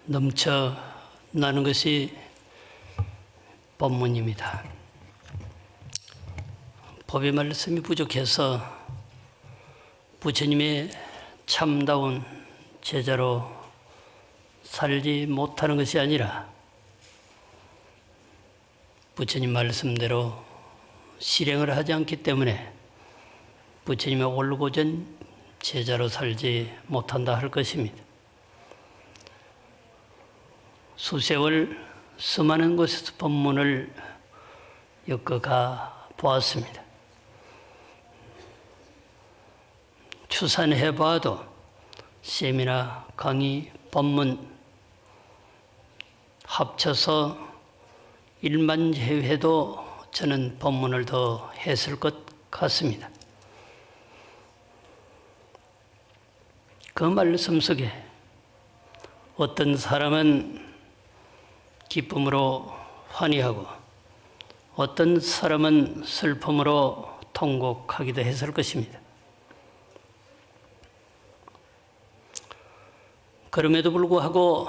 넘쳐나는 것이 본문입니다. 법의 말씀이 부족해서 부처님의 참다운 제자로 살지 못하는 것이 아니라 부처님 말씀대로 실행을 하지 않기 때문에 부처님의 올고전 제자로 살지 못한다 할 것입니다. 수세월 수많은 곳에서 법문을 엮어가 보았습니다. 추산해봐도 세미나, 강의, 법문 합쳐서 1만 회도 저는 법문을 더 했을 것 같습니다. 그 말씀 속에 어떤 사람은 기쁨으로 환희하고 어떤 사람은 슬픔으로 통곡하기도 했을 것입니다. 그럼에도 불구하고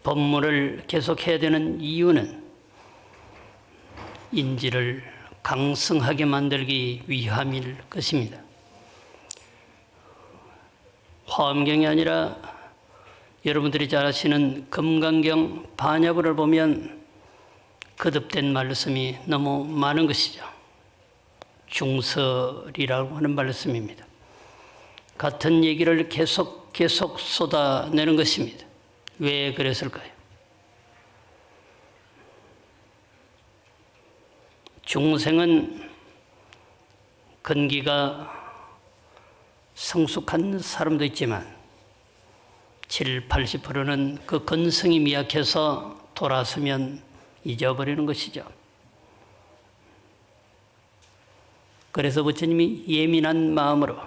법문을 계속해야 되는 이유는 인지를 강성하게 만들기 위함일 것입니다. 화엄경이 아니라 여러분들이 잘 아시는 금강경 반야부를 보면 거듭된 말씀이 너무 많은 것이죠. 중설이라고 하는 말씀입니다. 같은 얘기를 계속 쏟아내는 것입니다. 왜 그랬을까요? 중생은 근기가 성숙한 사람도 있지만 7, 80%는 그 근성이 미약해서 돌아서면 잊어버리는 것이죠. 그래서 부처님이 예민한 마음으로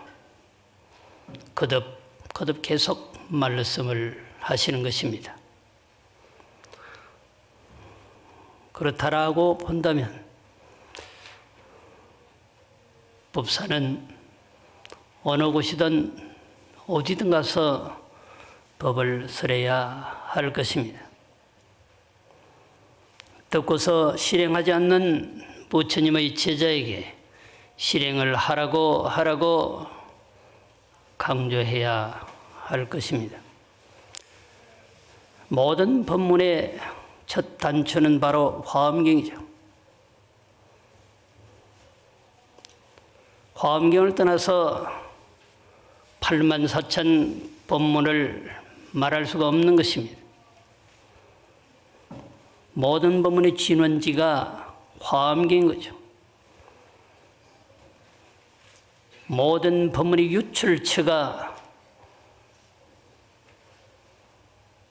거듭 계속 말씀을 하시는 것입니다. 그렇다라고 본다면 법사는 어느 곳이든 어디든 가서 법을 설해야 할 것입니다. 듣고서 실행하지 않는 부처님의 제자에게 실행을 하라고 강조해야 할 것입니다. 모든 법문의 첫 단초는 바로 화엄경이죠. 화엄경을 떠나서 84,000 법문을 말할 수가 없는 것입니다. 모든 법문의 진원지가 화엄경인 거죠. 모든 법문의 유출처가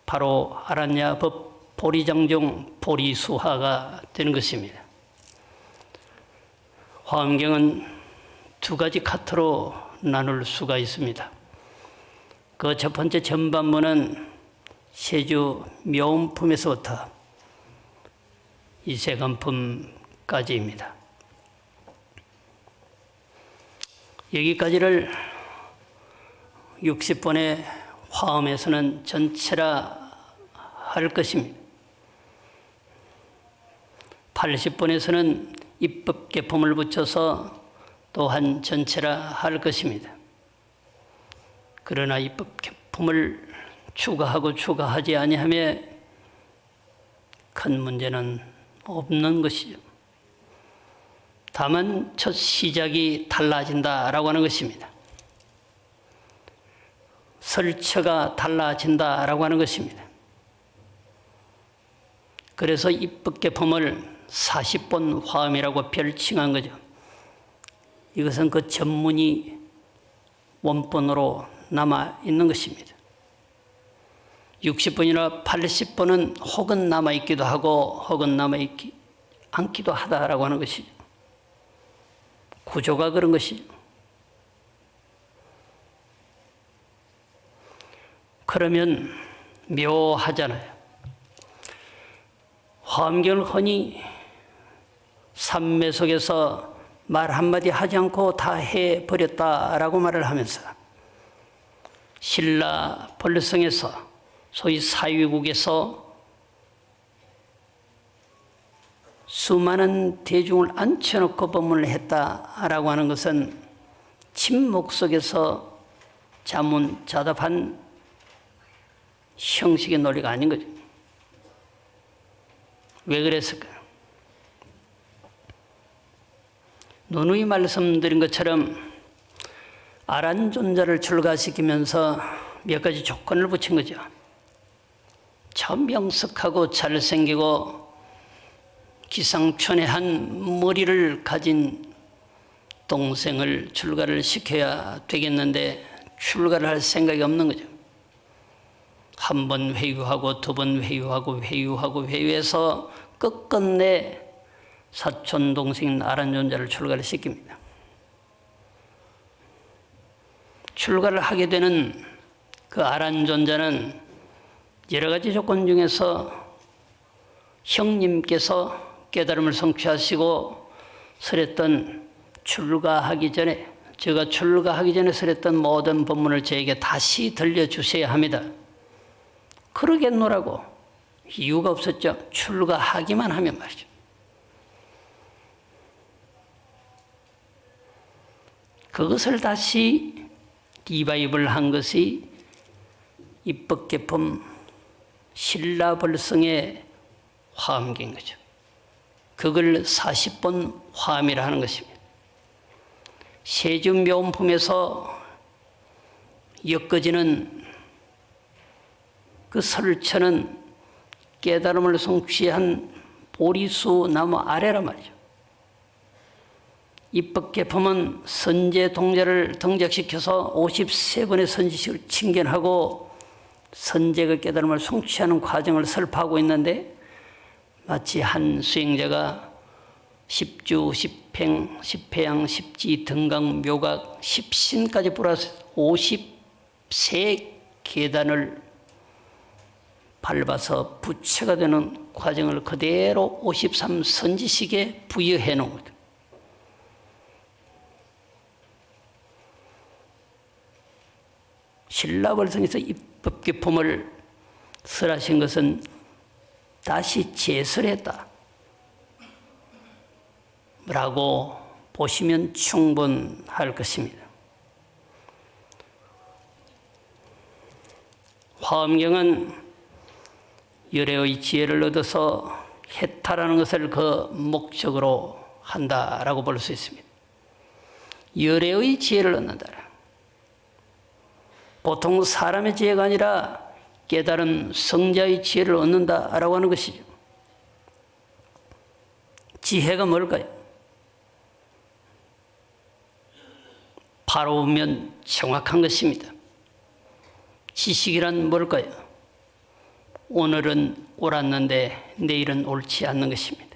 바로 아라냐법 보리장종 보리수화가 되는 것입니다. 화엄경은 두 가지 카트로 나눌 수가 있습니다. 그 첫 번째 전반부는 세주 묘음품에서부터 이세간품까지입니다. 여기까지를 60번의 화엄에서는 전체라 할 것입니다. 80번에서는 입법개품을 붙여서 또한 전체라 할 것입니다. 그러나 입법개품을 추가하지 아니하며 큰 문제는 없는 것이죠. 다만 첫 시작이 달라진다라고 하는 것입니다. 설처가 달라진다라고 하는 것입니다. 그래서 입법개품을 40번 화엄이라고 별칭한 거죠. 이것은 그 전문이 원본으로 남아있는 것입니다. 60번이나 80번은 혹은 남아있기도 하고 혹은 남아있지 않기도 하다라고 하는 것이죠. 구조가 그런 것이죠. 그러면 묘하잖아요. 화엄경을 흔히 삼매 속에서 말 한마디 하지 않고 다 해버렸다라고 말을 하면서 신라 본래성에서 소위 사회국에서 수많은 대중을 앉혀놓고 법문을 했다라고 하는 것은 침묵 속에서 자문자답한 형식의 논리가 아닌 거죠. 왜 그랬을까요? 누누이 말씀드린 것처럼 아란존자를 출가시키면서 몇 가지 조건을 붙인 거죠. 참 명석하고 잘생기고 기상천외한 머리를 가진 동생을 출가를 시켜야 되겠는데 출가를 할 생각이 없는 거죠. 한 번 회유하고 두 번 회유하고 회유해서 끝끝내 사촌 동생인 아란존자를 출가를 시킵니다. 출가를 하게 되는 그 아란존자는 여러 가지 조건 중에서 형님께서 깨달음을 성취하시고 설했던 출가하기 전에, 제가 출가하기 전에 설했던 모든 법문을 저에게 다시 들려주셔야 합니다. 그러겠노라고 이유가 없었죠. 출가하기만 하면 말이죠. 그것을 다시 리바이벌 한 것이 입법개품 신라벌성의 화엄기인 거죠. 그걸 40번 화엄이라 하는 것입니다. 세주묘음품에서 엮어지는 그 설처는 깨달음을 성취한 보리수 나무 아래란 말이죠. 입법개품은 선제 동자를 등작시켜서 53번의 선지식을 칭견하고 선제가 깨달음을 성취하는 과정을 설파하고 있는데 마치 한 수행자가 십주, 십행, 십회양, 십지, 등강, 묘각, 십신까지 플러스 53계단을 밟아서 부처가 되는 과정을 그대로 53선지식에 부여해 놓은 거죠. 신라벌성에서 입법개품을 설하신 것은 다시 재설했다 라고 보시면 충분할 것입니다. 화엄경은 열애의 지혜를 얻어서 해탈하는 것을 그 목적으로 한다라고 볼 수 있습니다. 열애의 지혜를 얻는다. 보통 사람의 지혜가 아니라 깨달은 성자의 지혜를 얻는다라고 하는 것이죠. 지혜가 뭘까요? 바로 보면 정확한 것입니다. 지식이란 뭘까요? 오늘은 옳았는데 내일은 옳지 않는 것입니다.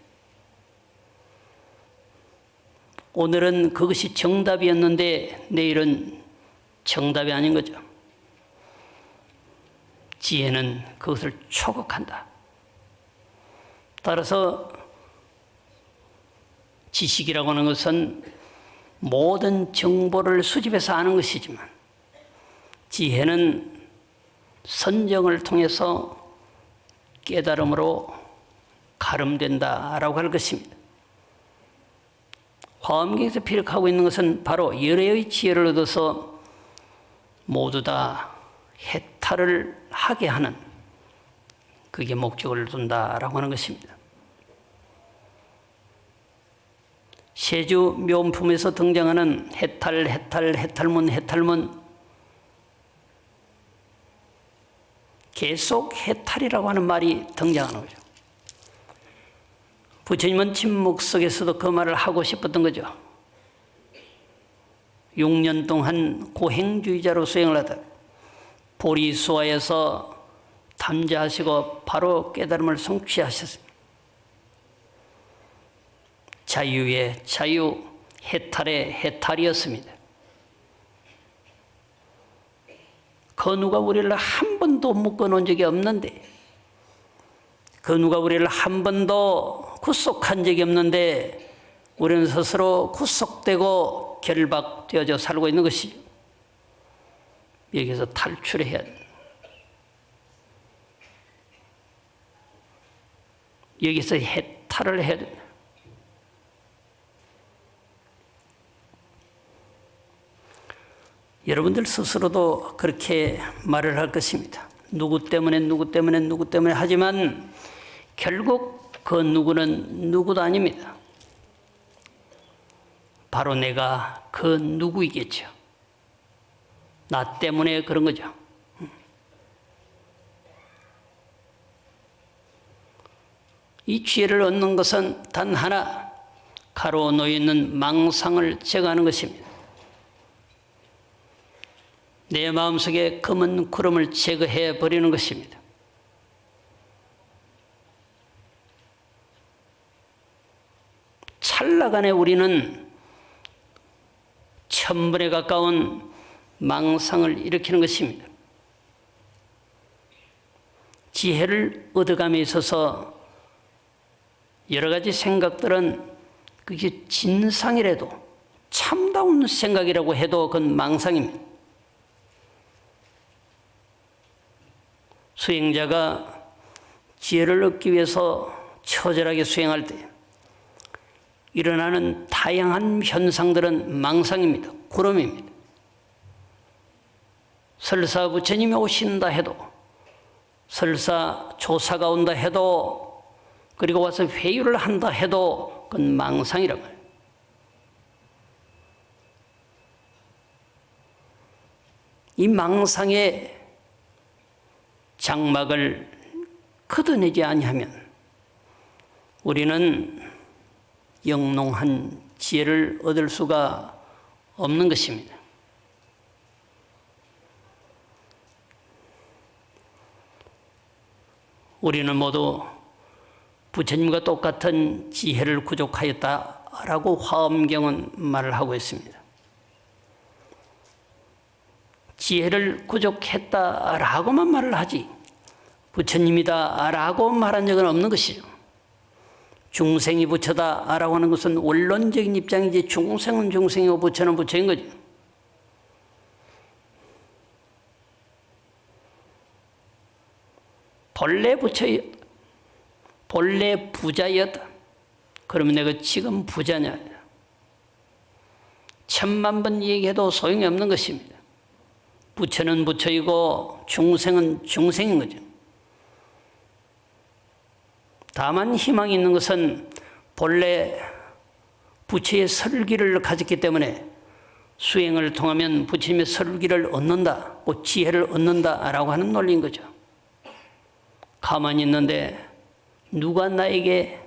오늘은 그것이 정답이었는데 내일은 정답이 아닌 거죠. 지혜는 그것을 초극한다. 따라서 지식이라고 하는 것은 모든 정보를 수집해서 아는 것이지만 지혜는 선정을 통해서 깨달음으로 가름된다라고 할 것입니다. 화엄경에서 피력하고 있는 것은 바로 열애의 지혜를 얻어서 모두 다 해탈을 하게 하는 그게 목적을 둔다라고 하는 것입니다. 세주 묘음품에서 등장하는 해탈문 계속 해탈이라고 하는 말이 등장하는 거죠. 부처님은 침묵 속에서도 그 말을 하고 싶었던 거죠. 6년 동안 고행주의자로 수행을 하다 보리수화에서 담자하시고 바로 깨달음을 성취하셨습니다. 자유의 자유, 해탈의 해탈이었습니다. 그 누가 우리를 한 번도 묶어놓은 적이 없는데, 그 누가 우리를 한 번도 구속한 적이 없는데 우리는 스스로 구속되고 결박되어져 살고 있는 것이죠. 여기서 탈출해야 됩니다. 여기서 해탈을 해야 된다. 여러분들 스스로도 그렇게 말을 할 것입니다. 누구 때문에 하지만 결국 그 누구는 누구도 아닙니다. 바로 내가 그 누구이겠죠. 나 때문에 그런 거죠. 이 지혜를 얻는 것은 단 하나, 가로 놓여 있는 망상을 제거하는 것입니다. 내 마음속에 검은 구름을 제거해 버리는 것입니다. 찰나간에 우리는 천분에 가까운 망상을 일으키는 것입니다. 지혜를 얻어감에 있어서 여러 가지 생각들은 그게 진상이라도 참다운 생각이라고 해도 그건 망상입니다. 수행자가 지혜를 얻기 위해서 처절하게 수행할 때 일어나는 다양한 현상들은 망상입니다. 구름입니다. 설사 부처님이 오신다 해도, 설사 조사가 온다 해도, 그리고 와서 회유를 한다 해도 그건 망상이란 말이에요. 이 망상의 장막을 걷어내지 아니하면 우리는 영롱한 지혜를 얻을 수가 없는 것입니다. 우리는 모두 부처님과 똑같은 지혜를 구족하였다라고 화엄경은 말을 하고 있습니다. 지혜를 구족했다라고만 말을 하지 부처님이다라고 말한 적은 없는 것이죠. 중생이 부처다라고 하는 것은 원론적인 입장이지 중생은 중생이고 부처는 부처인 거죠. 본래 부자였다. 그러면 내가 지금 부자냐? 천만 번 얘기해도 소용이 없는 것입니다. 부처는 부처이고 중생은 중생인 거죠. 다만 희망이 있는 것은 본래 부처의 설기를 가졌기 때문에 수행을 통하면 부처님의 설기를 얻는다, 그 지혜를 얻는다라고 하는 논리인 거죠. 가만히 있는데 누가 나에게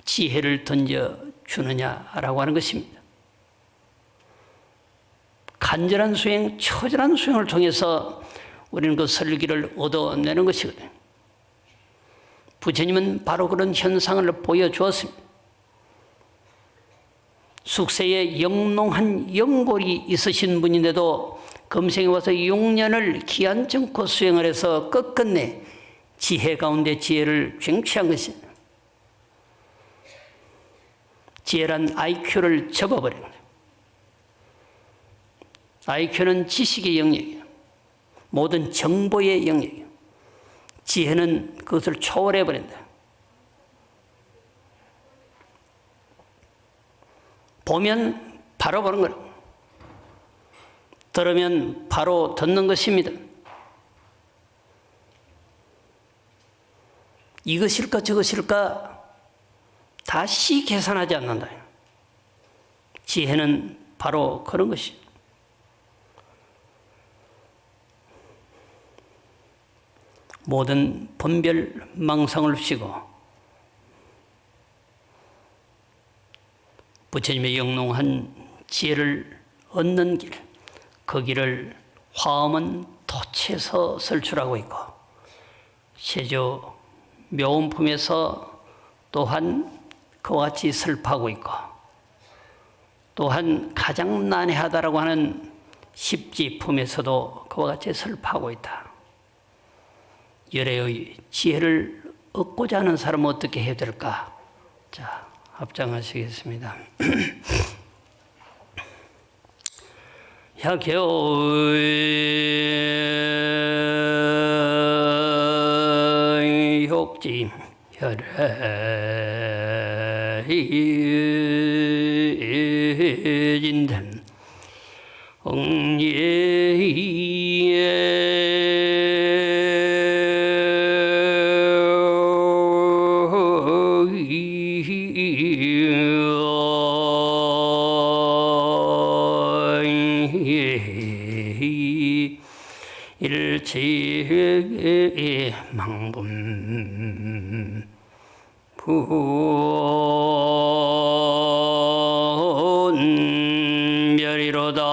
지혜를 던져주느냐라고 하는 것입니다. 간절한 수행, 처절한 수행을 통해서 우리는 그 설기를 얻어내는 것이거든요. 부처님은 바로 그런 현상을 보여주었습니다. 숙세에 영롱한 연골이 있으신 분인데도 금생에 와서 6년을 기한정코 수행을 해서 끝끝내 지혜 가운데 지혜를 쟁취한 것입니다. 지혜란 IQ를 접어버린 거예요. IQ는 지식의 영역이에요. 모든 정보의 영역이에요. 지혜는 그것을 초월해버린다. 보면 바로 보는 거라고. 들으면 바로 듣는 것입니다. 이것일까 저것일까 다시 계산하지 않는다. 지혜는 바로 그런 것이죠. 모든 분별 망상을 푸시고 부처님의 영롱한 지혜를 얻는 길, 그 길을 화엄은 토치에서 설출하고 있고 세조 묘음품에서 또한 그와 같이 설파하고 있고 또한 가장 난해하다라고 하는 십지품에서도 그와 같이 설파하고 있다. 열애의 지혜를 얻고자 하는 사람은 어떻게 해야 될까? 자, 합장하시겠습니다. 혁효 혹지 혈 진된 일체 망분 분별이로다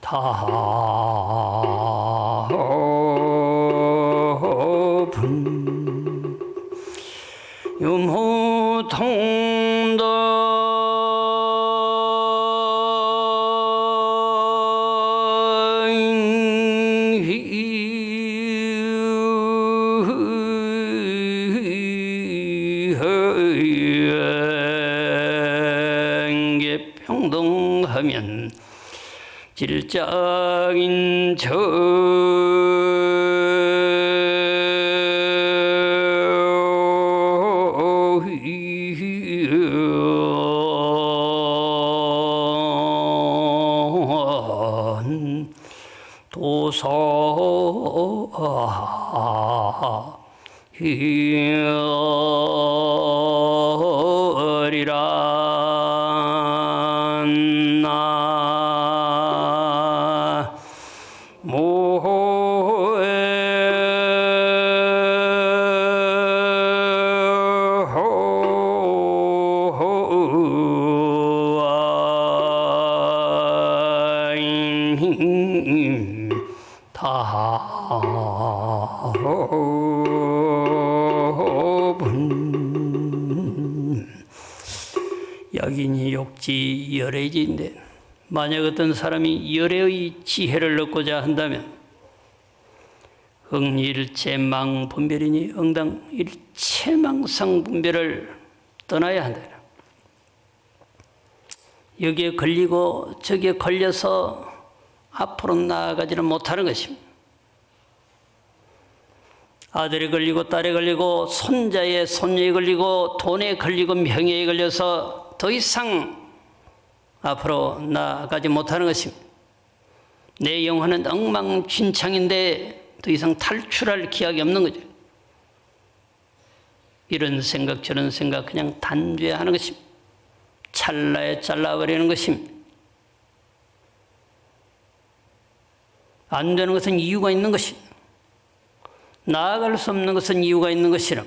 다분 유무통도 평등하면 질짝인 도사 여긴이 욕지 열애지인데 만약 어떤 사람이 열애의 지혜를 얻고자 한다면 응일체망 분별이니 응당 일체망상 분별을 떠나야 한다. 여기에 걸리고 저기에 걸려서 앞으로 나아가지는 못하는 것입니다. 아들에 걸리고 딸에 걸리고 손자에 손녀에 걸리고 돈에 걸리고 명예에 걸려서 더 이상 앞으로 나아가지 못하는 것입니다. 내 영혼은 엉망진창인데 더 이상 탈출할 기약이 없는 거죠. 이런 생각 저런 생각 그냥 단죄하는 것입니다. 찰나에 잘라버리는 것입니다. 안 되는 것은 이유가 있는 것입니다. 나아갈 수 없는 것은 이유가 있는 것이라.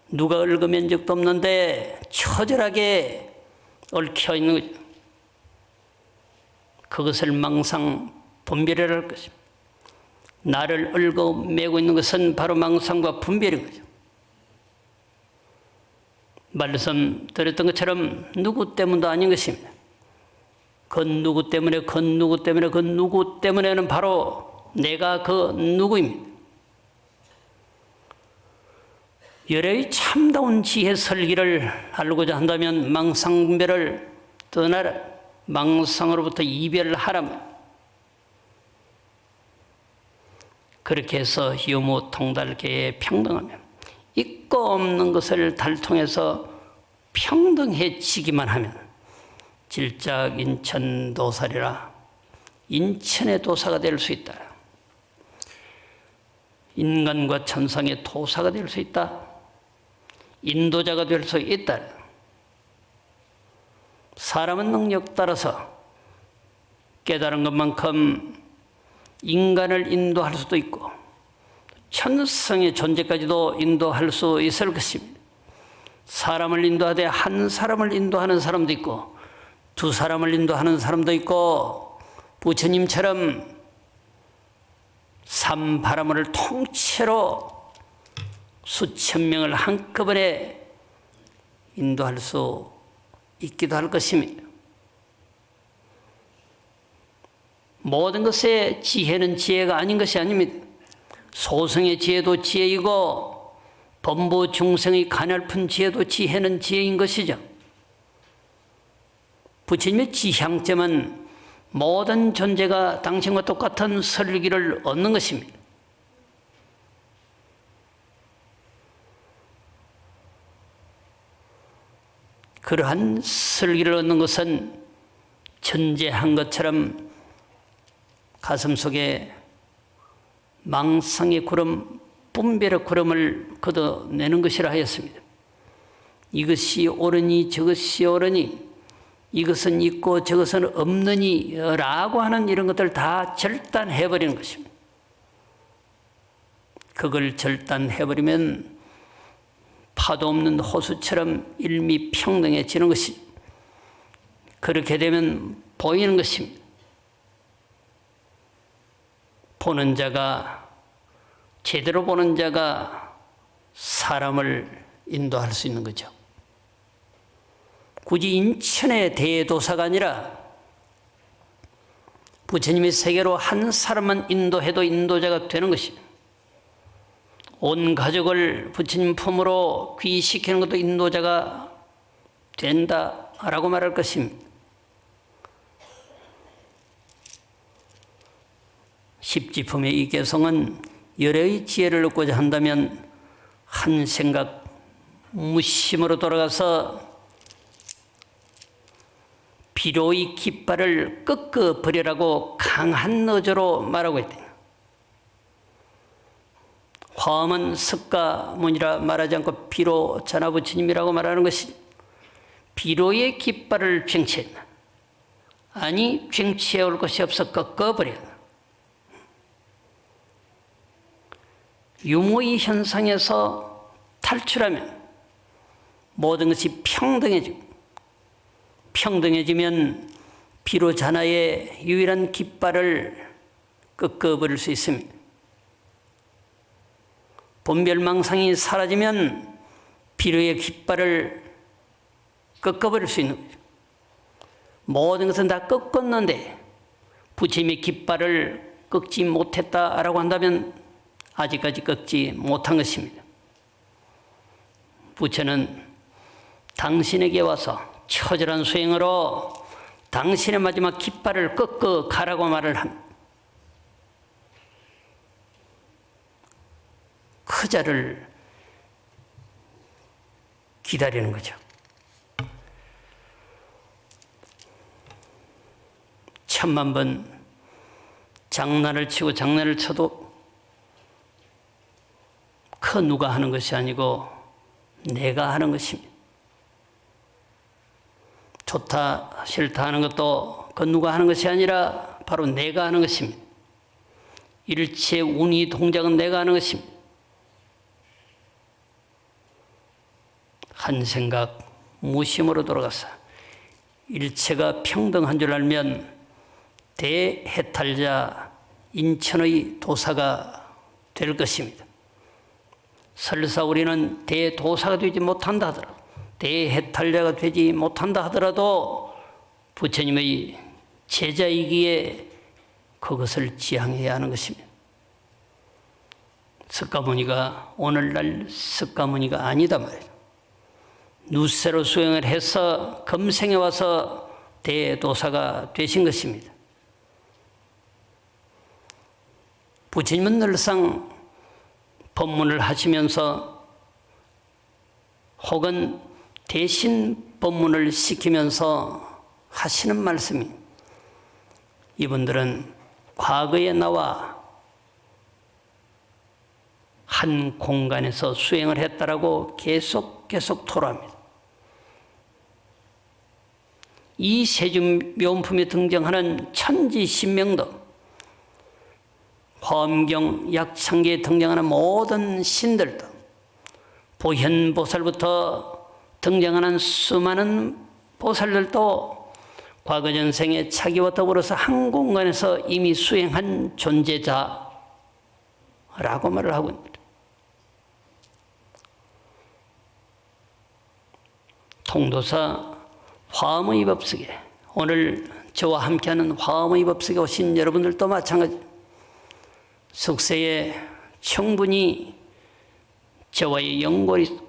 누가 얽어맨 적도 없는데 처절하게 얽혀 있는 거죠. 그것을 망상 분별이라 할 것입니다. 나를 얽어매고 있는 것은 바로 망상과 분별인 거죠. 말씀드렸던 것처럼 누구 때문도 아닌 것입니다. 그 누구 때문에 그 누구 때문에 그 누구 때문에는 바로 내가 그 누구입니다. 열애의 참다운 지혜 설기를 알고자 한다면 망상분별을 떠나라. 망상으로부터 이별하라. 그렇게 해서 유무통달계에 평등하면 있고 없는 것을 달통해서 평등해지기만 하면 질작 인천 도사리라. 인천의 도사가 될 수 있다. 인간과 천상의 도사가 될 수 있다. 인도자가 될 수 있다. 사람은 능력 따라서 깨달은 것만큼 인간을 인도할 수도 있고 천성의 존재까지도 인도할 수 있을 것입니다. 사람을 인도하되 한 사람을 인도하는 사람도 있고 두 사람을 인도하는 사람도 있고 부처님처럼 삼바라문을 통째로 수천 명을 한꺼번에 인도할 수 있기도 할 것입니다. 모든 것의 지혜는 지혜가 아닌 것이 아닙니다. 소승의 지혜도 지혜이고 범부 중생의 가냘픈 지혜도 지혜는 지혜인 것이죠. 부처님의 지향점은 모든 존재가 당신과 똑같은 설기를 얻는 것입니다. 그러한 설기를 얻는 것은 전제한 것처럼 가슴속에 망상의 구름, 분별의 구름을 걷어내는 것이라 하였습니다. 이것이 옳으니 저것이 옳으니 이것은 있고 저것은 없느니 라고 하는 이런 것들 다 절단해버리는 것입니다. 그걸 절단해버리면 파도 없는 호수처럼 일미평등해지는 것이, 그렇게 되면 보이는 것입니다. 보는 자가, 제대로 보는 자가 사람을 인도할 수 있는 거죠. 굳이 인천의 대도사가 아니라 부처님의 세계로 한 사람만 인도해도 인도자가 되는 것입니다. 온 가족을 부처님 품으로 귀시키는 것도 인도자가 된다라고 말할 것입니다. 십지품의 이 개성은 열의 지혜를 얻고자 한다면 한 생각 무심으로 돌아가서 비로의 깃발을 꺾어버리라고 강한 어조로 말하고 있다. 화엄은 석가모니라 말하지 않고 비로 자나부처님이라고 말하는 것이 비로의 깃발을 쟁취했나. 아니, 쟁취해 올 것이 없어 꺾어버렸나. 유무의 현상에서 탈출하면 모든 것이 평등해지고, 평등해지면 비로 자나의 유일한 깃발을 꺾어버릴 수 있습니다. 분별망상이 사라지면 비로의 깃발을 꺾어버릴 수 있는 거죠. 모든 것은 다 꺾었는데 부처님의 깃발을 꺾지 못했다라고 한다면 아직까지 꺾지 못한 것입니다. 부처는 당신에게 와서 처절한 수행으로 당신의 마지막 깃발을 꺾어 가라고 말을 합니다. 그 자를 기다리는 거죠. 천만 번 장난을 치고 장난을 쳐도 그 누가 하는 것이 아니고 내가 하는 것입니다. 좋다 싫다 하는 것도 그 누가 하는 것이 아니라 바로 내가 하는 것입니다. 일체 운이 동작은 내가 하는 것입니다. 한 생각 무심으로 돌아가서 일체가 평등한 줄 알면 대해탈자 인천의 도사가 될 것입니다. 설사 우리는 대도사가 되지 못한다 하더라도, 대해탈자가 되지 못한다 하더라도 부처님의 제자이기에 그것을 지향해야 하는 것입니다. 석가모니가 오늘날 석가모니가 아니다 말이에요. 누세로 수행을 해서 금생에 와서 대도사가 되신 것입니다. 부처님은 늘상 법문을 하시면서 혹은 대신 법문을 시키면서 하시는 말씀이, 이분들은 과거에 나와 한 공간에서 수행을 했다라고 계속 토로합니다. 이 세준묘음품에 등장하는 천지신명도, 화엄경 약창기에 등장하는 모든 신들도, 보현보살부터 등장하는 수많은 보살들도 과거 전생에 자기와 더불어서 한 공간에서 이미 수행한 존재자라고 말을 하고 있습니다. 통도사 화엄의 법석에 오늘 저와 함께하는 화엄의 법석에 오신 여러분들도 마찬가지. 속세에 충분히 저와의 연골이,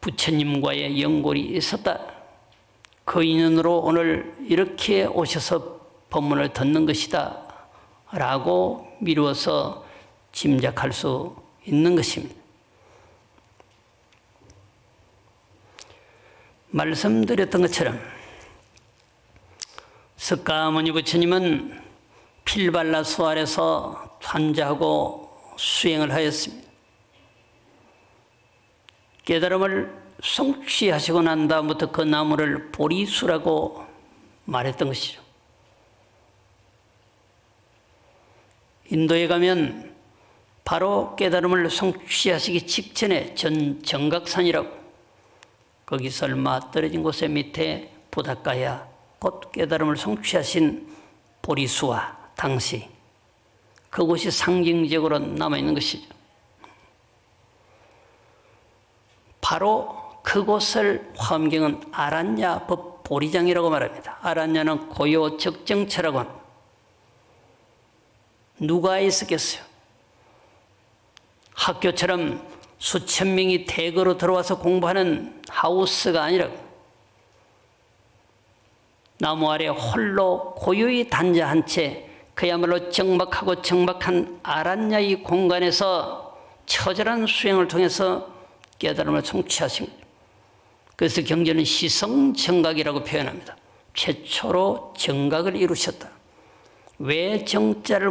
부처님과의 연골이 있었다. 그 인연으로 오늘 이렇게 오셔서 법문을 듣는 것이다 라고 미루어서 짐작할 수 있는 것입니다. 말씀드렸던 것처럼 석가모니 부처님은 필발라수 아래서 환자하고 수행을 하였습니다. 깨달음을 성취하시고 난 다음부터 그 나무를 보리수라고 말했던 것이죠. 인도에 가면 바로 깨달음을 성취하시기 직전에 정각산이라고, 거기서 얼마 떨어진 곳에 밑에 부닷가야 곧 깨달음을 성취하신 보리수와 당시 그곳이 상징적으로 남아있는 것이죠. 바로 그곳을 화엄경은 아란야 법보리장이라고 말합니다. 아란야는 고요 적정처라고 합니다. 누가 있었겠어요? 학교처럼 수천 명이 대거로 들어와서 공부하는 하우스가 아니라고, 나무 아래 홀로 고요히 단자한 채 그야말로 정박하고 정박한 아란야의 공간에서 처절한 수행을 통해서 깨달음을 성취하신 거죠. 그래서 경전은 시성정각이라고 표현합니다. 최초로 정각을 이루셨다. 왜 정자를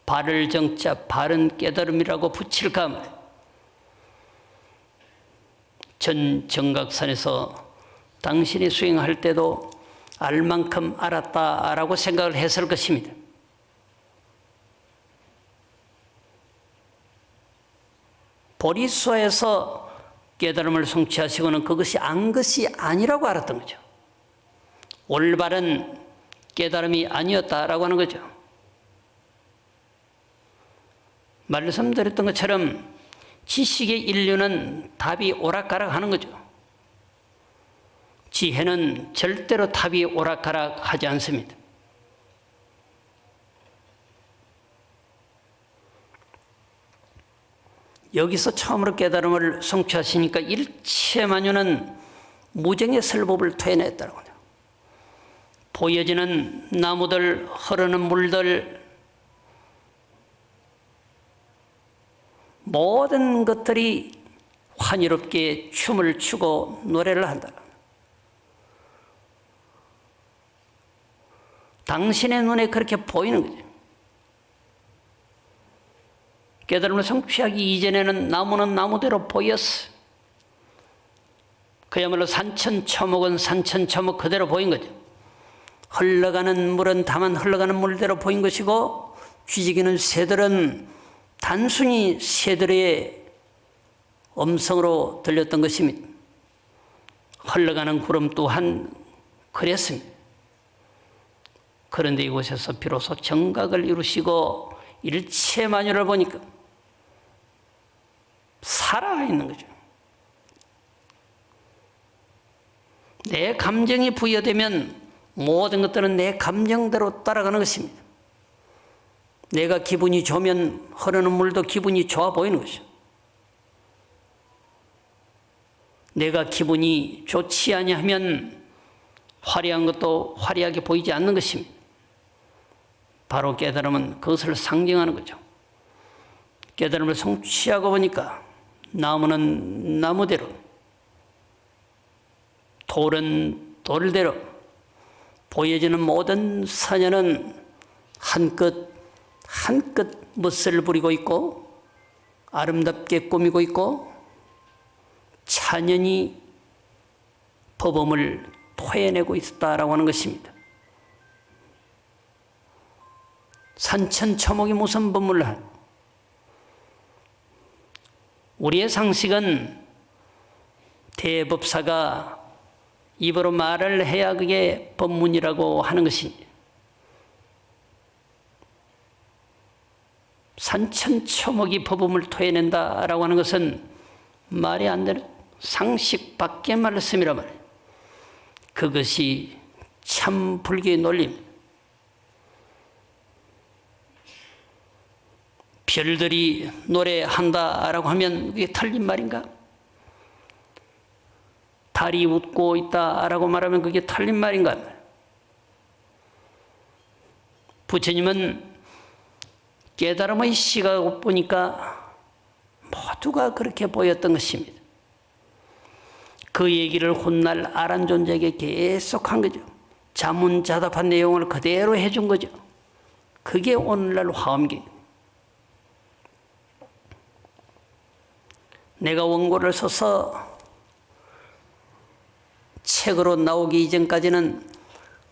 바를 정자, 바른 깨달음이라고 붙일까 말이에요. 전 정각산에서 당신이 수행할 때도 알 만큼 알았다라고 생각을 했을 것입니다. 보리수에서 깨달음을 성취하시고는 그것이 안 것이 아니라고 알았던 거죠. 올바른 깨달음이 아니었다라고 하는 거죠. 말씀드렸던 것처럼 지식의 인류는 답이 오락가락 하는 거죠. 지혜는 절대로 답이 오락가락 하지 않습니다. 여기서 처음으로 깨달음을 성취하시니까 일체만유는 무정의 설법을 토해냈다고 합니다. 보여지는 나무들, 흐르는 물들, 모든 것들이 환희롭게 춤을 추고 노래를 한다. 당신의 눈에 그렇게 보이는 거죠. 깨달음을 성취하기 이전에는 나무는 나무대로 보였어. 그야말로 산천초목은 산천초목 그대로 보인 거죠. 흘러가는 물은 다만 흘러가는 물대로 보인 것이고, 쥐지기는 새들은 단순히 새들의 음성으로 들렸던 것입니다. 흘러가는 구름 또한 그랬습니다. 그런데 이곳에서 비로소 정각을 이루시고 일체만유를 보니까 살아있는 거죠. 내 감정이 부여되면 모든 것들은 내 감정대로 따라가는 것입니다. 내가 기분이 좋으면 흐르는 물도 기분이 좋아 보이는 것이죠. 내가 기분이 좋지 아니하면 화려한 것도 화려하게 보이지 않는 것입니다. 바로 깨달음은 그것을 상징하는 거죠. 깨달음을 성취하고 보니까 나무는 나무대로, 돌은 돌대로, 보여지는 모든 사녀는 한껏 멋을 부리고 있고 아름답게 꾸미고 있고 찬연히 법음을 토해내고 있었다라고 하는 것입니다. 산천초목이 무슨 법문을 한? 우리의 상식은 대법사가 입으로 말을 해야 그게 법문이라고 하는 것입니다. 산천초목이 법음을 토해낸다라고 하는 것은 말이 안 되는 상식 밖의 말씀이란 말이에요. 그것이 참 불교의 논리입니다. 별들이 노래한다라고 하면 그게 틀린 말인가? 달이 웃고 있다라고 말하면 그게 틀린 말인가? 부처님은 깨달음의 시각을 보니까 모두가 그렇게 보였던 것입니다. 그 얘기를 훗날 아란 존재에게 계속 한 거죠. 자문자답한 내용을 그대로 해준 거죠. 그게 오늘날 화엄경. 내가 원고를 써서 책으로 나오기 이전까지는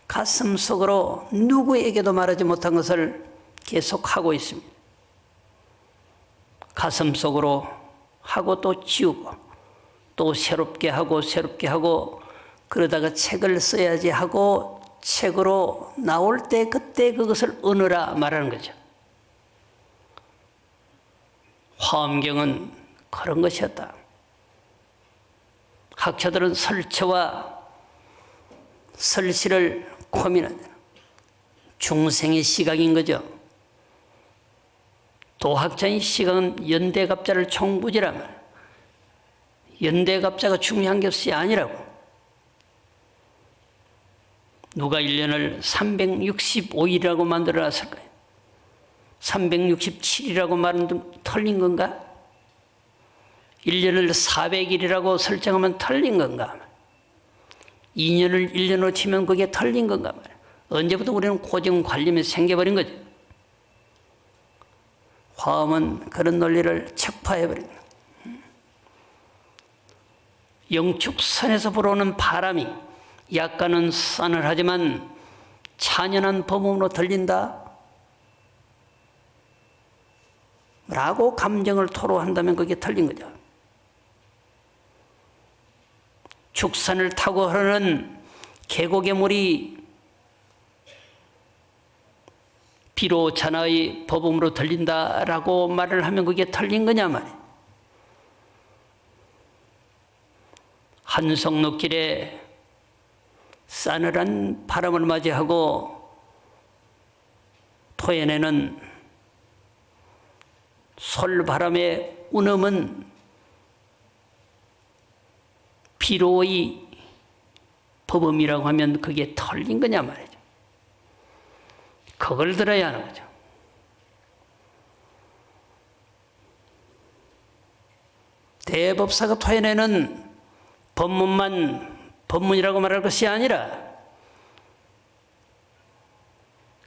가슴속으로 누구에게도 말하지 못한 것을 계속하고 있습니다. 가슴속으로 하고 또 지우고 또 새롭게 하고 그러다가 책을 써야지 하고 책으로 나올 때 그때 그것을 얻으라 말하는 거죠. 화엄경은 그런 것이었다. 학자들은 설처와 설시를 고민한다. 중생의 시각인 거죠. 도학자의 시각은 연대갑자를 총부지라면 연대갑자가 중요한 것이 아니라고. 누가 1년을 365일이라고 만들어놨을까요? 367이라고 말하면 틀린 건가? 1년을 400일이라고 설정하면 틀린 건가? 2년을 1년으로 치면 그게 틀린 건가? 언제부터 우리는 고정관념이 생겨버린 거죠. 화엄은 그런 논리를 척파해버린 거예요. 영축선에서 불어오는 바람이 약간은 싸늘하지만 찬연한 범음으로 들린다 라고 감정을 토로한다면 그게 틀린 거죠. 축산을 타고 흐르는 계곡의 물이 비로 잔하의 법음으로 들린다라고 말을 하면 그게 틀린 거냐 말이에요. 한성로길에 싸늘한 바람을 맞이하고 토해내는 솔바람의 운음은 비로의 법음이라고 하면 그게 틀린 거냐 말이죠. 그걸 들어야 하는 거죠. 대법사가 토해내는 법문만 법문이라고 말할 것이 아니라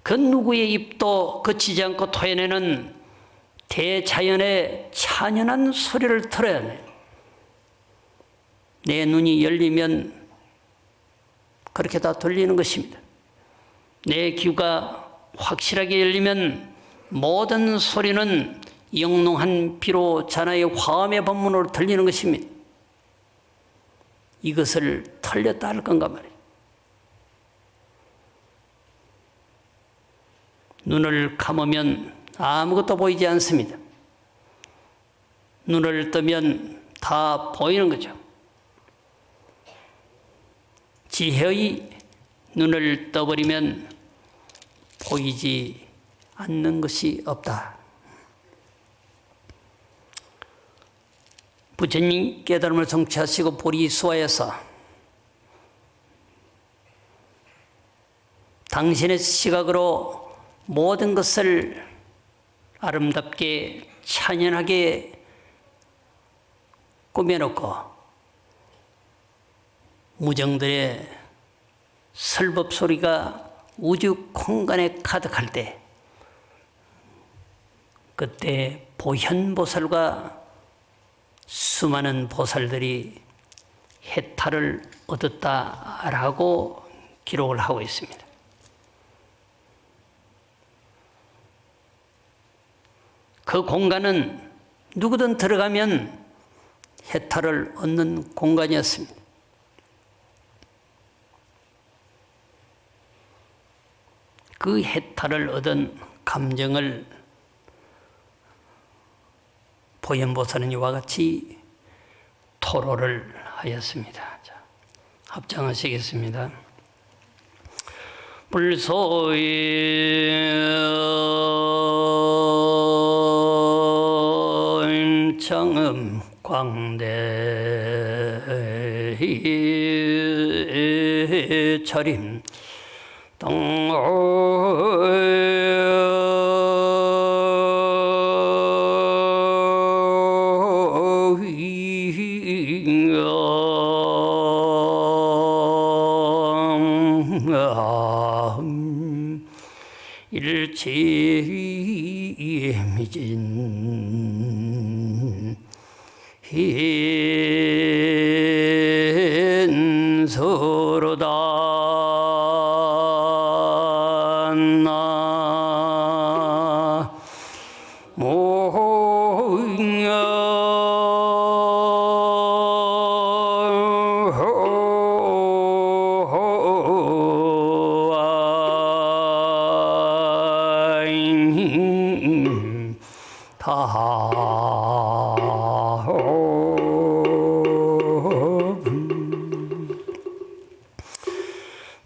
그 누구의 입도 거치지 않고 토해내는 대자연의 찬연한 소리를 들어야 해요. 내 눈이 열리면 그렇게 다 들리는 것입니다. 내 귀가 확실하게 열리면 모든 소리는 영롱한 비로 잔하의 화음의 법문으로 들리는 것입니다. 이것을 틀렸다 할 건가 말이에요. 눈을 감으면 아무것도 보이지 않습니다. 눈을 뜨면 다 보이는 거죠. 지혜의 눈을 떠버리면 보이지 않는 것이 없다. 부처님 깨달음을 성취하시고 보리수화에서 당신의 시각으로 모든 것을 아름답게 찬연하게 꾸며놓고 무정들의 설법 소리가 우주 공간에 가득할 때 그때 보현보살과 수많은 보살들이 해탈을 얻었다라고 기록을 하고 있습니다. 그 공간은 누구든 들어가면 해탈을 얻는 공간이었습니다. 그 해탈을 얻은 감정을 보현보살은 이와 같이 토로를 하였습니다. 자, 합장하시겠습니다. 불소임 정음 광대 차림 일체미진 현서로다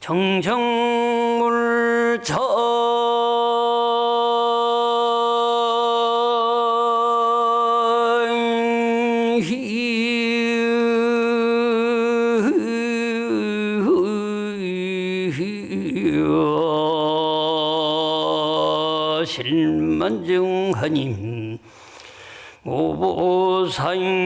정정물처 실만증하님 오보상해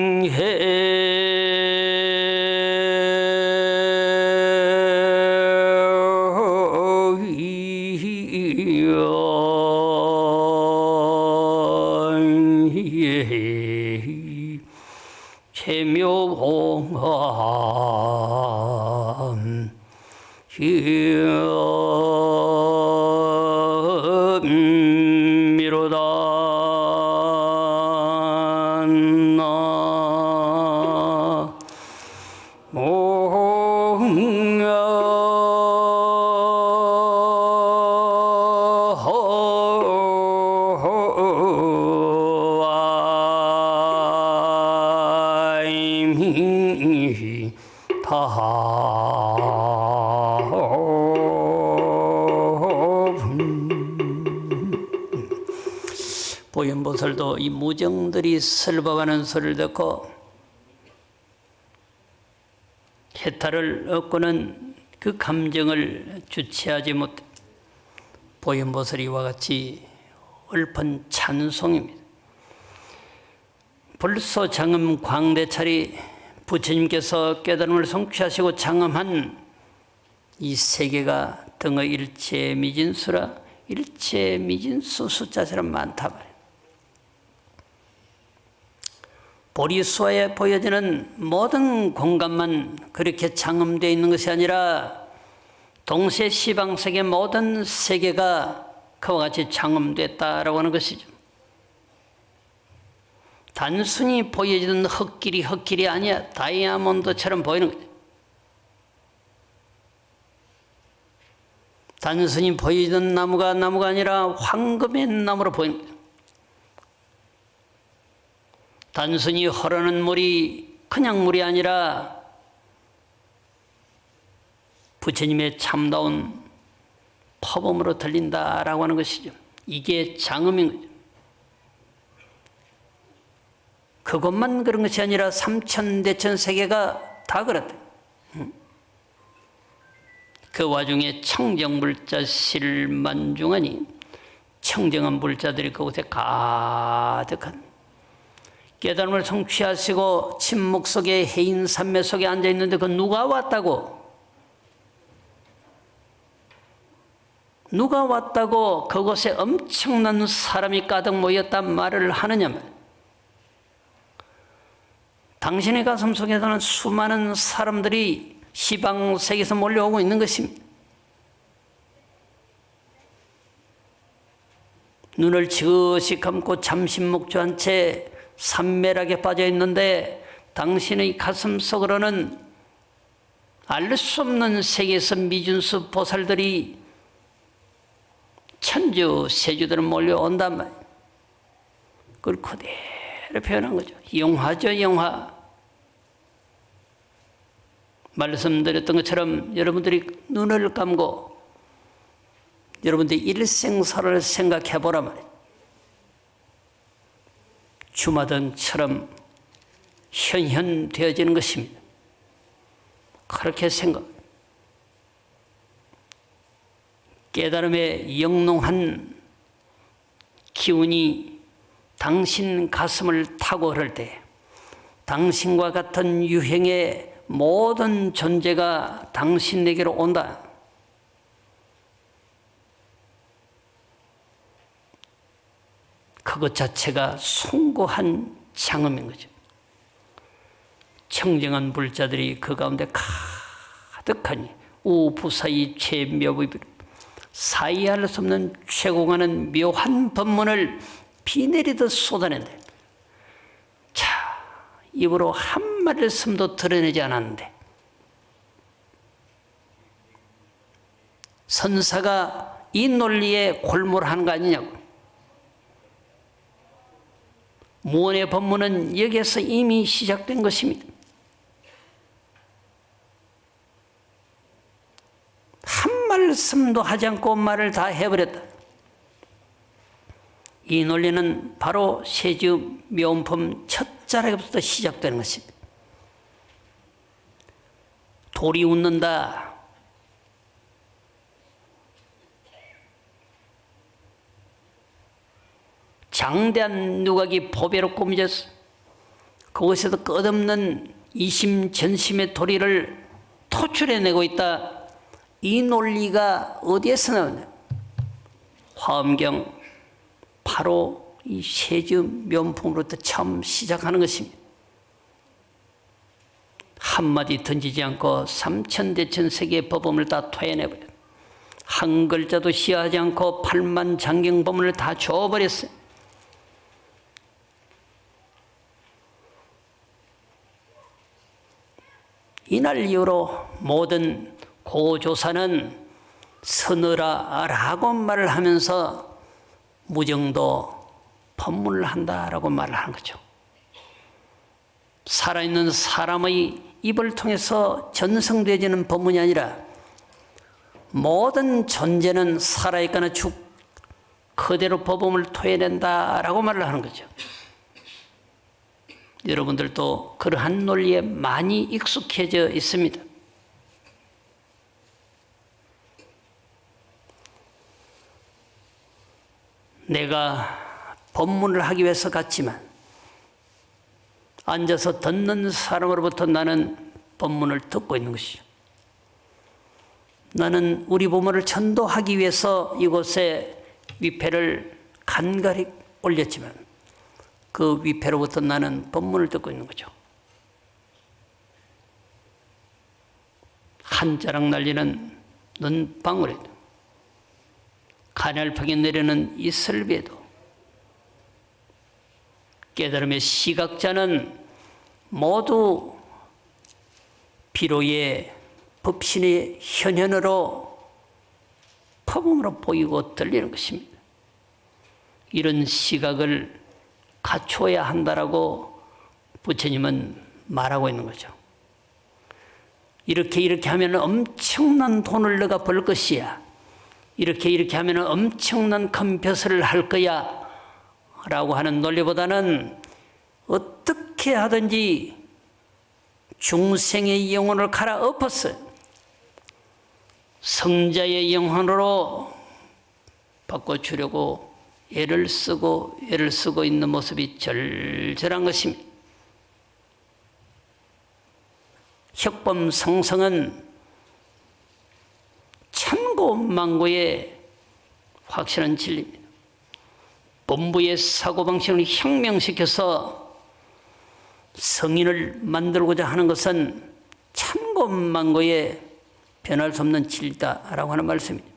체묘공함 미로다 보현보살도 이 무정들이 설법하는 소리를 듣고 해탈을 얻고는 그 감정을 주체하지 못해 보현보살이 이와 같이 읊은 찬송입니다. 불소장음 광대찰이 부처님께서 깨달음을 성취하시고 장엄한 이 세계가 등의 일체미진수라 일체미진수 숫자처럼 많다 말이에요. 보리수화에 보여지는 모든 공간만 그렇게 장엄되어 있는 것이 아니라 동세 시방세계 모든 세계가 그와 같이 장엄됐다라고 하는 것이죠. 단순히 보여지는 흙길이 아니야. 다이아몬드처럼 보이는 거죠. 단순히 보여지는 나무가 아니라 황금의 나무로 보이는 거죠. 단순히 흐르는 물이 그냥 물이 아니라 부처님의 참다운 법음으로 들린다라고 하는 것이죠. 이게 장엄인 거죠. 그것만 그런 것이 아니라 삼천대천 세계가 다 그렇다. 그 와중에 청정물자 실만중하니 청정한 물자들이 그곳에 가득한 깨달음을 성취하시고 침묵 속에 해인 산매 속에 앉아있는데 그 누가 왔다고? 누가 왔다고 그곳에 엄청난 사람이 가득 모였단 말을 하느냐 말이야. 당신의 가슴 속에서는 수많은 사람들이 시방세계에서 몰려오고 있는 것입니다. 눈을 지그시 감고 잠심목조한 채 산매락에 빠져 있는데 당신의 가슴 속으로는 알 수 없는 세계에서 미준수 보살들이 천주 세주들은 몰려온단 말이에요. 그걸 그대로 표현한 거죠. 영화죠, 영화. 말씀드렸던 것처럼 여러분들이 눈을 감고 여러분들 일생사를 생각해 보라 말이에요. 주마등처럼 현현되어지는 것입니다. 그렇게 생각. 깨달음의 영롱한 기운이 당신 가슴을 타고 흐를 때 당신과 같은 유형의 모든 존재가 당신에게로 온다. 그것 자체가 숭고한 장엄인 거죠. 청정한 불자들이 그 가운데 가득하니 우부사의 최묘의 사이할 수 없는 최고가는 묘한 법문을 비내리듯 쏟아낸다. 자, 입으로 한 말씀도 드러내지 않았는데 선사가 이 논리에 골몰하는 거 아니냐고. 무언의 법문은 여기에서 이미 시작된 것입니다. 한 말씀도 하지 않고 말을 다 해버렸다. 이 논리는 바로 세주 묘음품 첫 자락부터 시작되는 것입니다. 돌이 웃는다. 장대한 누각이 보배로 꾸며졌어. 그곳에서 끝없는 이심전심의 도리를 토출해내고 있다. 이 논리가 어디에서 나오냐? 화엄경 바로 이 세주 묘음품으로부터 처음 시작하는 것입니다. 한마디 던지지 않고 삼천대천세계의 법음을 다 토해내버렸어요. 한 글자도 시하지 않고 8만 장경법문을 다 줘버렸어요. 이날 이후로 모든 고조사는 서너라라고 말을 하면서 무정도 법문을 한다라고 말을 하는 거죠. 살아있는 사람의 입을 통해서 전성되어지는 법문이 아니라 모든 존재는 살아있거나 그대로 법음을 토해낸다라고 말을 하는 거죠. 여러분들도 그러한 논리에 많이 익숙해져 있습니다. 내가 법문을 하기 위해서 갔지만 앉아서 듣는 사람으로부터 나는 법문을 듣고 있는 것이죠. 나는 우리 부모를 전도하기 위해서 이곳에 위패를 간간히 올렸지만 그 위패로부터 나는 법문을 듣고 있는 거죠. 한 자락 날리는 눈방울에도 가냘프게 내리는 이슬비에도 깨달음의 시각자는 모두 비로의 법신의 현현으로 법음으로 보이고 들리는 것입니다. 이런 시각을 갖추어야 한다라고 부처님은 말하고 있는 거죠. 이렇게 하면 엄청난 돈을 너가 벌 것이야. 이렇게 하면 엄청난 큰 벼슬을 할 거야. 라고 하는 논리보다는 어떻게 하든지 중생의 영혼을 갈아엎었어요. 성자의 영혼으로 바꿔주려고 애를 쓰고 있는 모습이 절절한 것입니다. 혁범성성은 천고만고의 확실한 진리입니다. 본부의 사고방식을 혁명시켜서 성인을 만들고자 하는 것은 천고만고의 변할 수 없는 진리다라고 하는 말씀입니다.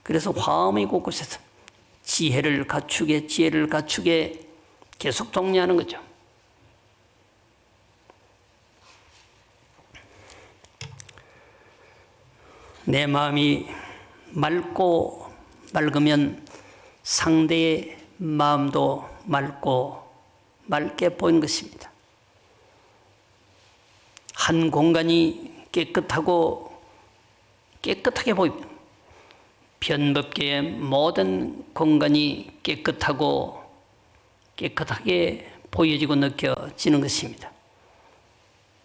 그래서 화엄의 곳곳에서 지혜를 갖추게 계속 독려하는 거죠. 내 마음이 맑고 맑으면 상대의 마음도 맑게 보이는 것입니다. 한 공간이 깨끗하게 보입니다. 변법계의 모든 공간이 깨끗하게 보여지고 느껴지는 것입니다.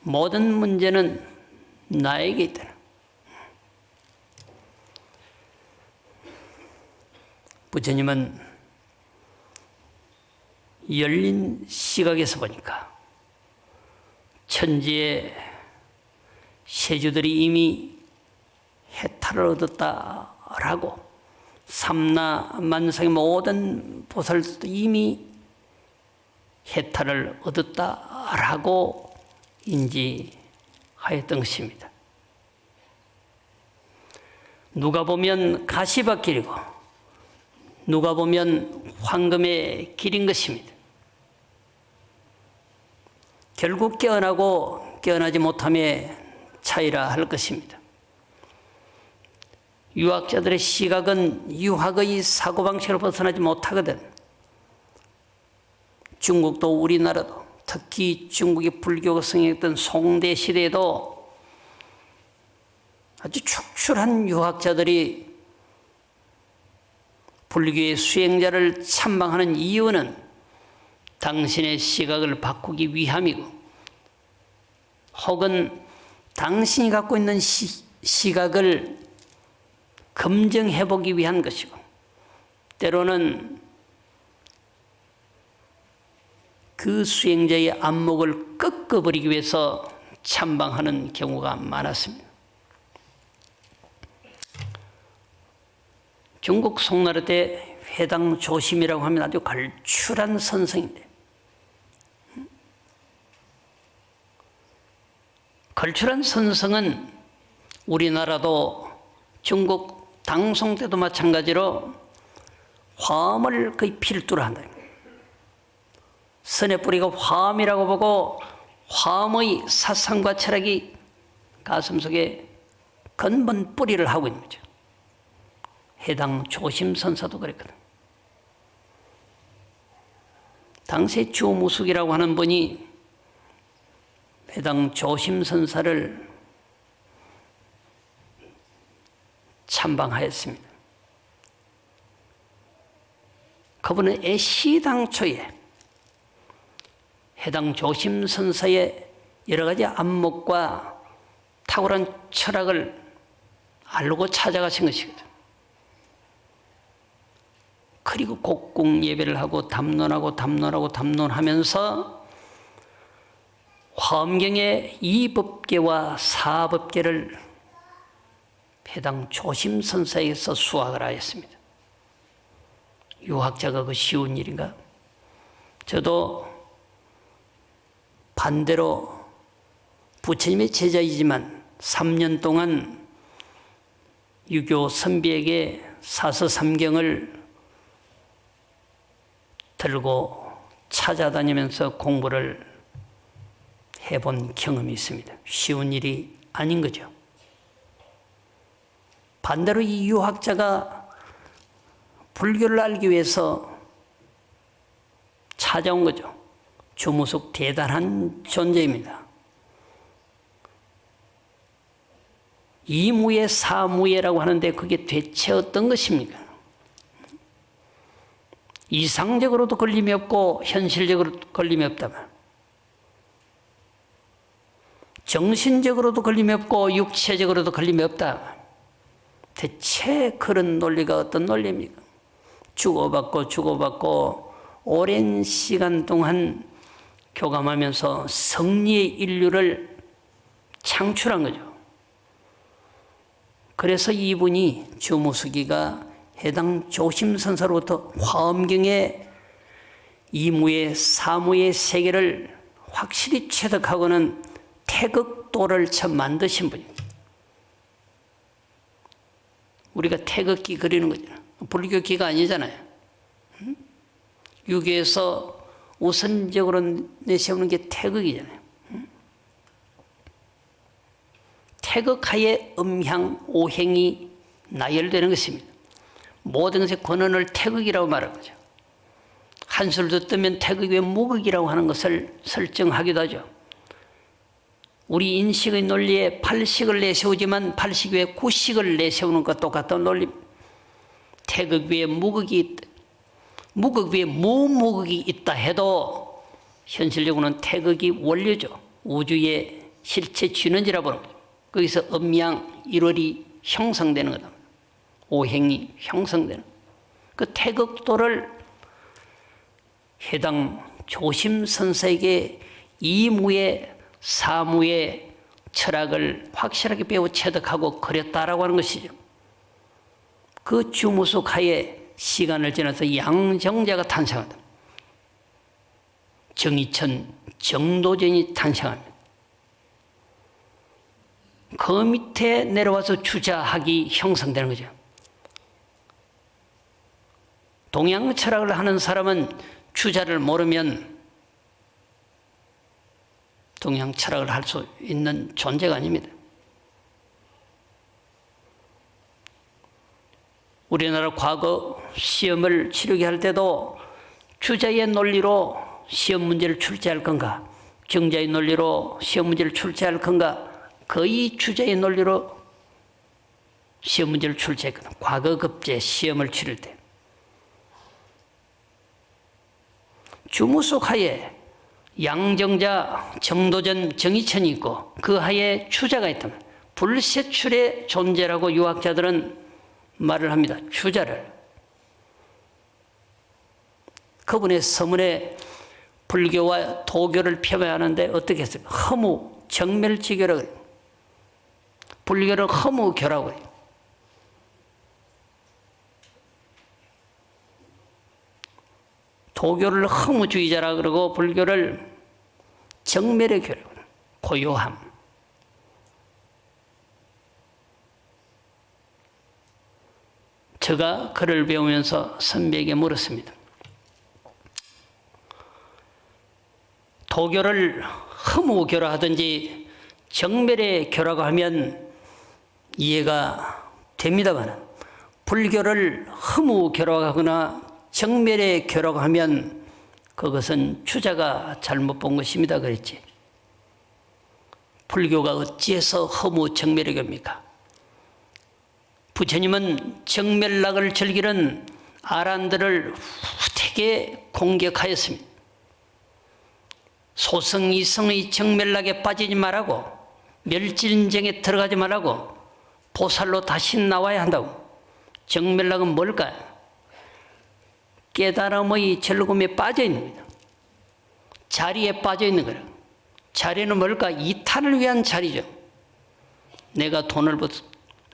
모든 문제는 나에게 있다. 부처님은 열린 시각에서 보니까 천지의 세주들이 이미 해탈을 얻었다라고, 삼나 만상의 모든 보살들도 이미 해탈을 얻었다라고 인지하였던 것입니다. 누가 보면 가시밭 길이고 누가 보면 황금의 길인 것입니다. 결국 깨어나고 깨어나지 못함의 차이라 할 것입니다. 유학자들의 시각은 유학의 사고방식으로 벗어나지 못하거든. 중국도 우리나라도, 특히 중국의 불교가 성행했던 송대 시대에도 아주 축출한 유학자들이 불교의 수행자를 참방하는 이유는 당신의 시각을 바꾸기 위함이고, 혹은 당신이 갖고 있는 시각을 검증해보기 위한 것이고, 때로는 그 수행자의 안목을 꺾어버리기 위해서 참방하는 경우가 많았습니다. 중국 송나라 때 회당 조심이라고 하면 아주 걸출한 선생인데, 걸출한 선성은 우리나라도 중국 당송 때도 마찬가지로 화엄을 거의 필두로 한다. 선의 뿌리가 화엄이라고 보고 화엄의 사상과 철학이 가슴속에 근본 뿌리를 하고 있는 거죠. 해당 조심선사도 그랬거든. 당시 주무숙이라고 하는 분이 해당 조심선사를 참방하였습니다. 그분은 애시당초에 해당 조심선사의 여러 가지 안목과 탁월한 철학을 알고 찾아가신 것이거든. 그리고 곡궁 예배를 하고 담론하면서 화엄경의 이법계와 사법계를 해당 조심선사에서 수학을 하였습니다. 유학자가 그 쉬운 일인가? 저도 반대로 부처님의 제자이지만 3년 동안 유교 선비에게 사서삼경을 들고 찾아다니면서 공부를 해본 경험이 있습니다. 쉬운 일이 아닌 거죠. 반대로 이 유학자가 불교를 알기 위해서 찾아온 거죠. 주무숙 대단한 존재입니다. 이무예 사무예라고 하는데 그게 대체 어떤 것입니까? 이상적으로도 걸림이 없고 현실적으로도 걸림이 없다면, 정신적으로도 걸림이 없고 육체적으로도 걸림이 없다. 대체 그런 논리가 어떤 논리입니까? 주고받고 오랜 시간 동안 교감하면서 성리의 인류를 창출한 거죠. 그래서 이분이 주무숙이가 해당 조심선사로부터 화엄경의 이무의 사무의 세계를 확실히 체득하고는 태극도를 처음 만드신 분입니다. 우리가 태극기 그리는 거잖아요. 불교기가 아니잖아요. 유교에서 우선적으로 내세우는 게 태극이잖아요. 태극하에 음향 오행이 나열되는 것입니다. 모든 것의 권원을 태극이라고 말하는 거죠. 한술도 뜨면 태극 외 무극이라고 하는 것을 설정하기도 하죠. 우리 인식의 논리에 8식을 내세우지만 8식 외에 9식을 내세우는 것과 똑같은 논리. 태극 위에 무극이 있다. 무극 위에 무무극이 있다 해도 현실적으로는 태극이 원료죠. 우주의 실체 진원지라 보는 거죠. 거기서 음양 1월이 형성되는 거다. 오행이 형성되는 거다. 그 태극도를 해당 조심선사에게 이무의 사무의 철학을 확실하게 배워 체득하고 그렸다라고 하는 것이죠. 그 주무속 하에 시간을 지나서 양정자가 탄생한다. 정의천, 정도전이 탄생합니다. 그 밑에 내려와서 주자학이 형성되는 거죠. 동양 철학을 하는 사람은 주자를 모르면 동양 철학을 할 수 있는 존재가 아닙니다. 우리나라 과거 시험을 치르게 할 때도 주자의 논리로 시험 문제를 출제할 건가, 경자의 논리로 시험 문제를 출제할 건가, 거의 주자의 논리로 시험 문제를 출제했거든. 과거 급제 시험을 치를 때. 주무속 하에 양정자, 정도전, 정의천이 있고 그 하에 주자가 있다면 불세출의 존재라고 유학자들은 말을 합니다. 주자를. 그분의 서문에 불교와 도교를 폄하하는데 어떻게 했어요? 허무, 정멸지교라고 해요. 불교를 허무교라고 해요. 도교를 허무주의자라 그러고 불교를 정멸의 교라고 해요. 고요함. 제가 글을 배우면서 선배에게 물었습니다. 도교를 허무교라 하든지 정멸의 교라고 하면 이해가 됩니다만 불교를 허무교라고 하거나 정멸의 교라고 하면 그것은 주자가 잘못 본 것입니다 그랬지. 불교가 어찌해서 허무 정멸의 교입니까? 부처님은 정멸락을 즐기는 아란들을 후되게 공격하였습니다. 소승이승의 정멸락에 빠지지 말라고, 멸진쟁에 들어가지 말라고, 보살로 다시 나와야 한다고. 정멸락은 뭘까요? 깨달음의 즐거움에 빠져 있는 거죠. 자리에 빠져 있는 거예요. 자리는 뭘까? 이탈을 위한 자리죠. 내가 돈을 벌어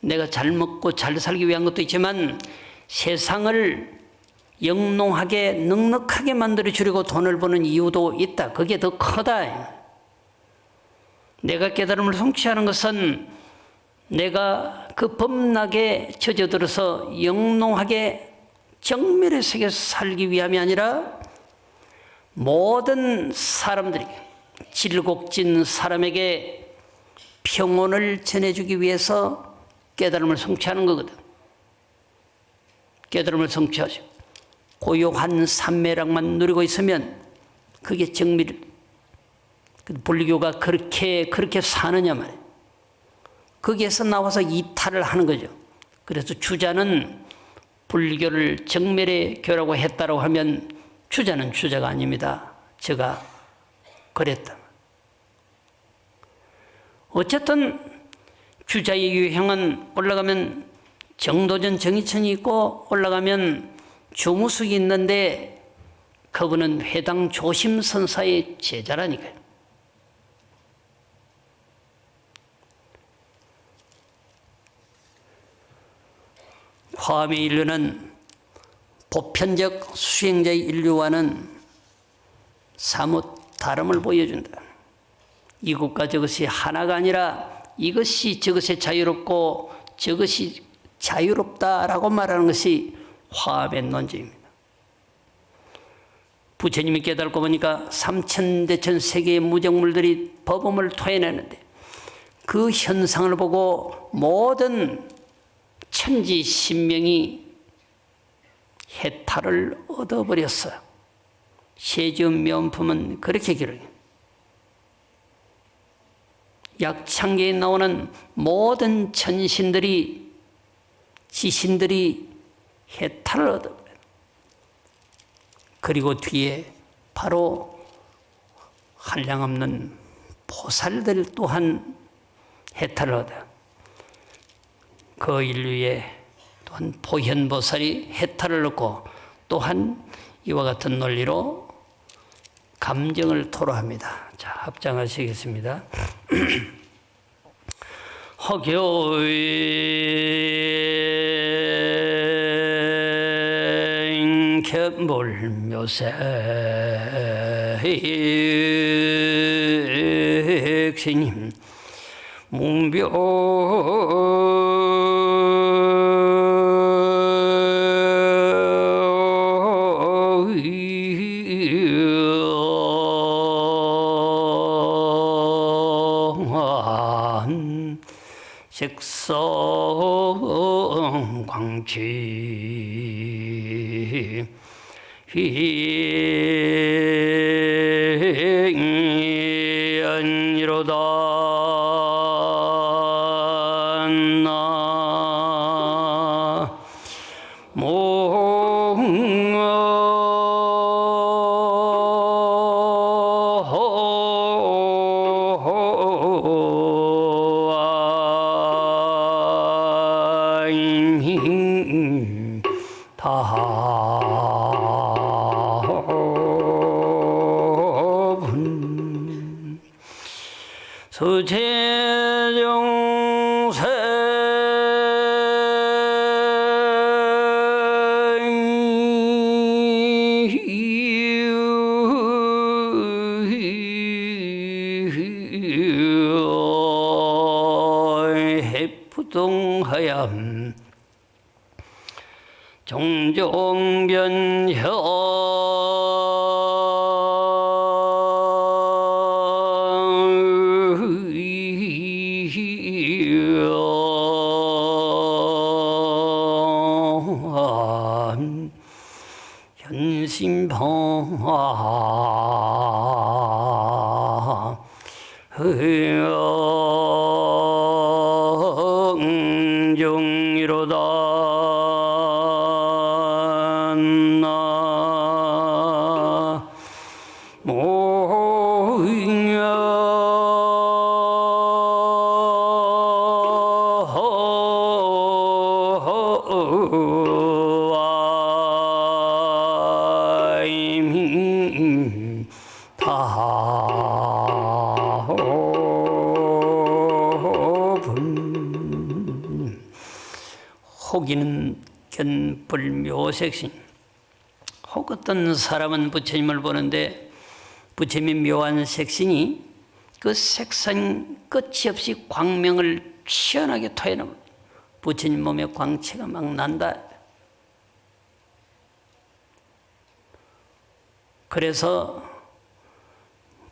내가 잘 먹고 잘 살기 위한 것도 있지만 세상을 영롱하게 넉넉하게 만들어 주려고 돈을 버는 이유도 있다. 그게 더 크다. 내가 깨달음을 성취하는 것은 내가 그 범락에 젖어들어서 영롱하게 정멸의 세계에서 살기 위함이 아니라 모든 사람들에게, 질곡진 사람에게 평온을 전해주기 위해서 깨달음을 성취하는 거거든. 깨달음을 성취하죠. 고요한 삼매락만 누리고 있으면 그게 정밀. 불교가 그렇게 사느냐 말이에요. 거기에서 나와서 이탈을 하는 거죠. 그래서 주자는 불교를 정멸의 교라고 했다고 하면 주자는 주자가 아닙니다. 제가 그랬다. 어쨌든 주자의 유형은 올라가면 정도전 정의천이 있고 올라가면 주무숙이 있는데 그분은 회당 조심선사의 제자라니까요. 화엄의 인류는 보편적 수행자의 인류와는 사뭇 다름을 보여준다. 이것과 저것이 하나가 아니라 이것이 저것에 자유롭고 저것이 자유롭다라고 말하는 것이 화엄의 논증입니다. 부처님이 깨달고 보니까 삼천대천 세계의 무정물들이 법음을 토해내는데 그 현상을 보고 모든 천지 신명이 해탈을 얻어버렸어요. 세지음 명품은 그렇게 기록해요. 약창계에 나오는 모든 천신들이 지신들이 해탈을 얻어버려요. 그리고 뒤에 바로 한량없는 보살들 또한 해탈을 얻어요. 그 인류에 또한 보현보살이 해탈을 얻고 또한 이와 같은 논리로 감정을 토로합니다. 자, 합장하시겠습니다. 허교인 겹몰묘색신임 문병 색성 광취 희연이로다 다분 수제정세 해푸동하얌 종종변혀 현심방화 흥정이로다 혹이는 견불묘색신. 혹 어떤 사람은 부처님을 보는데 부처님의 묘한 색신이 그 색상 끝이 없이 광명을 시원하게 토해내면 부처님 몸에 광채가 막 난다. 그래서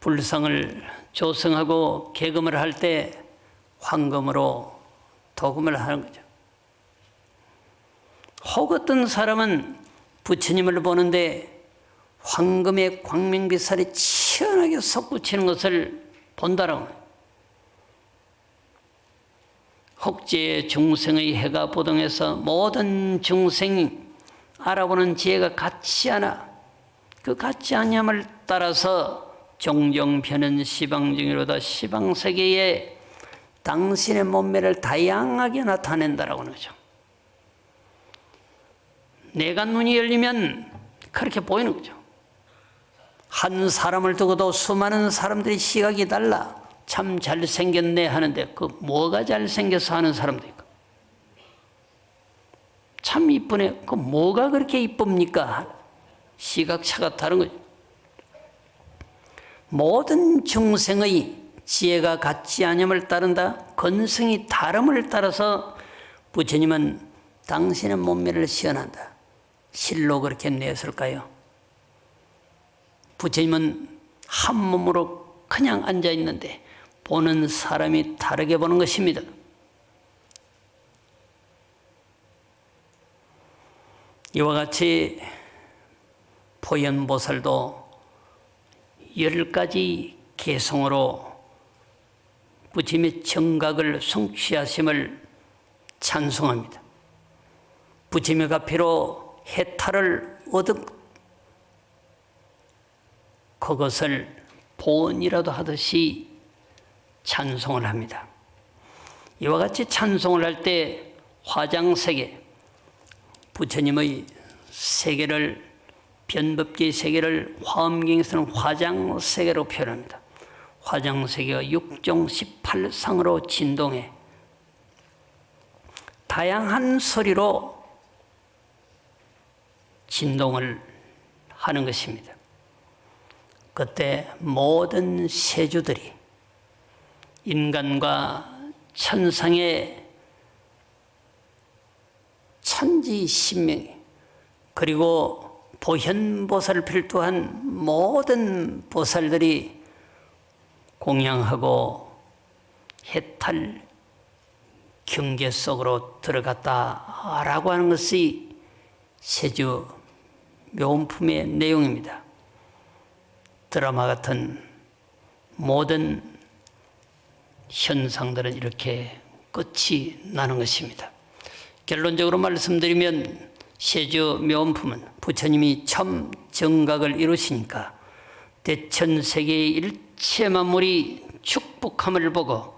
불상을 조성하고 계금을 할 때 황금으로 도금을 하는 거죠. 혹 어떤 사람은 부처님을 보는데 황금의 광명빛살이 시원하게 솟구치는 것을 본다라고. 혹제 중생의 해가 보동해서 모든 중생이 알아보는 지혜가 같지 않아. 그 같지 않음을 따라서 종종 변은 시방중이로다. 시방세계에 당신의 몸매를 다양하게 나타낸다라고 하죠. 내가 눈이 열리면 그렇게 보이는 거죠. 한 사람을 두고도 수많은 사람들이 시각이 달라. 참 잘생겼네 하는데 그 뭐가 잘생겨서 하는 사람도 있고 참 이쁘네. 그 뭐가 그렇게 이쁩니까? 시각차가 다른 거죠. 모든 중생의 지혜가 같지 않음을 따른다. 건성이 다름을 따라서 부처님은 당신의 몸매를 시연한다. 실로 그렇게 냈을까요? 부처님은 한 몸으로 그냥 앉아 있는데 보는 사람이 다르게 보는 것입니다. 이와 같이 포현보살도 10가지 개성으로 부처님의 정각을 성취하심을 찬송합니다. 부처님의 가피로 해탈을 얻은 그것을 본이라도 하듯이 찬송을 합니다. 이와 같이 찬송을 할 때 화장세계, 부처님의 세계를, 변법계의 세계를 화엄경에서는 화장세계로 표현합니다. 화장세계가 6종 18상으로 진동해 다양한 소리로 진동을 하는 것입니다. 그때 모든 세주들이 인간과 천상의 천지신명 그리고 보현보살을 필두한 모든 보살들이 공양하고 해탈 경계 속으로 들어갔다라고 하는 것이 세주 묘음품의 내용입니다. 드라마 같은 모든 현상들은 이렇게 끝이 나는 것입니다. 결론적으로 말씀드리면 세주 묘음품은 부처님이 참 정각을 이루시니까 대천세계의 일체 만물이 축복함을 보고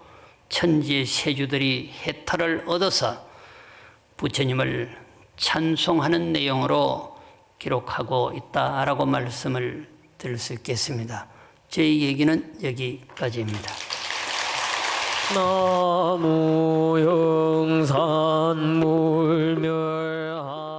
천지의 세주들이 해탈을 얻어서 부처님을 찬송하는 내용으로 기록하고 있다라고 말씀을 드릴 수 있겠습니다. 저희 얘기는 여기까지입니다. 나무 영산 물멸하